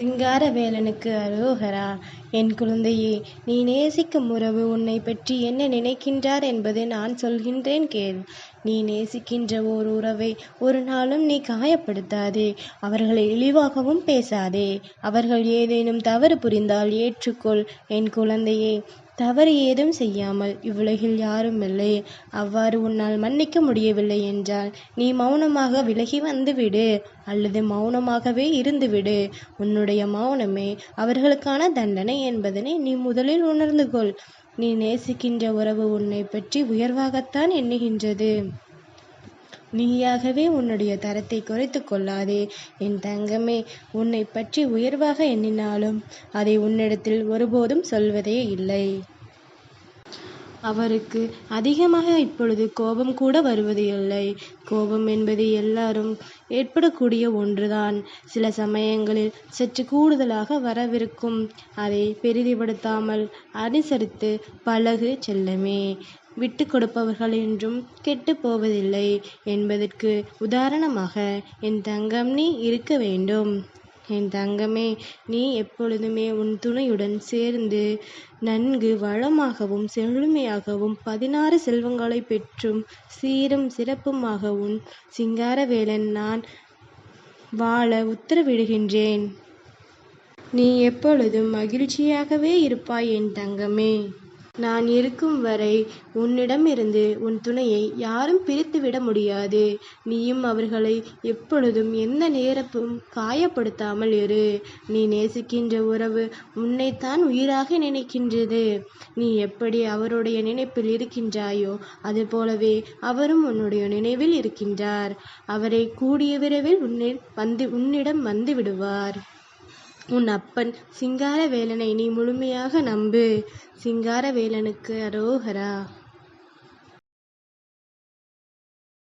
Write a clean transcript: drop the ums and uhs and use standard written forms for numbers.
சிங்காரவேலனுக்கு அரோகரா. என் குழந்தையே, நீ நேசிக்கும் உறவு உன்னை பற்றி என்ன நினைக்கின்றார் என்பது நான் சொல்கின்றேன் கேள். நீ நேசிக்கின்ற ஓர் உறவை ஒரு நாளும் நீ காயப்படுத்தாதே. அவர்களை இழிவாகவும் பேசாதே. அவர்கள் ஏதேனும் தவறு புரிந்தால் ஏற்றுக்கொள். என் குழந்தையே, தவறு ஏதும் செய்யாமல் இவ்வுலகில் யாரும் இல்லை. அவ்வாறு உன்னால் மன்னிக்க முடியவில்லை என்றால் நீ மௌனமாக விலகி வந்துவிடு, அல்லது மௌனமாகவே இருந்துவிடு. உன்னுடைய மௌனமே அவர்களுக்கான தண்டனை என்பதனை நீ முதலில் உணர்ந்து கொள். நீ நேசிக்கின்ற உறவு உன்னை பற்றி உயர்வாகத்தான் எண்ணுகின்றது. நீயாகவே உன்னுடைய தரத்தை குறைத்து கொள்ளாதே. என் தங்கமே, உன்னை பற்றி உயர்வாக எண்ணினாலும் அதை உன்னிடத்தில் ஒருபோதும் சொல்வதே இல்லை. அவருக்கு அதிகமாக இப்பொழுது கோபம் கூட வருவது இல்லை. கோபம் என்பது எல்லாரும் ஏற்படக்கூடிய ஒன்றுதான். சில சமயங்களில் சற்று கூடுதலாக வரவிருக்கும். அதை பெரிதுபடுத்தாமல் அனுசரித்து பழகு செல்லமே. விட்டு கொடுப்பவர்கள் என்றும் கெட்டு போவதில்லை என்பதற்கு உதாரணமாக என் தங்கம் நீ இருக்க வேண்டும். என் தங்கமே, நீ எப்பொழுதுமே உன் துணையுடன் சேர்ந்து நன்கு வளமாகவும் செழுமையாகவும் 16 செல்வங்களை பெற்றும் சீரும் சிறப்புமாகவும் சிங்காரவேலன் நான் வாழ உத்தரவிடுகின்றேன். நீ எப்பொழுதும் மகிழ்ச்சியாகவே இருப்பாய் என் தங்கமே. நான் இருக்கும் வரை உன்னிடமிருந்து உன் துணையை யாரும் பிரித்துவிட முடியாது. நீயும் அவர்களை எப்பொழுதும் எந்த நேரமும் காயப்படுத்தாமல் இரு. நீ நேசிக்கின்ற உறவு உன்னைத்தான் உயிராக நினைக்கின்றது. நீ எப்படி அவருடைய நினைப்பில் இருக்கின்றாயோ அதுபோலவே அவரும் உன்னுடைய நினைவில் இருக்கின்றார். அவரை கூடிய விரைவில் உன்னிடம் வந்து விடுவார். உன் அப்பன் சிங்காரவேலனை நீ முழுமையாக நம்பு. சிங்காரவேலனுக்கு அரோகரா.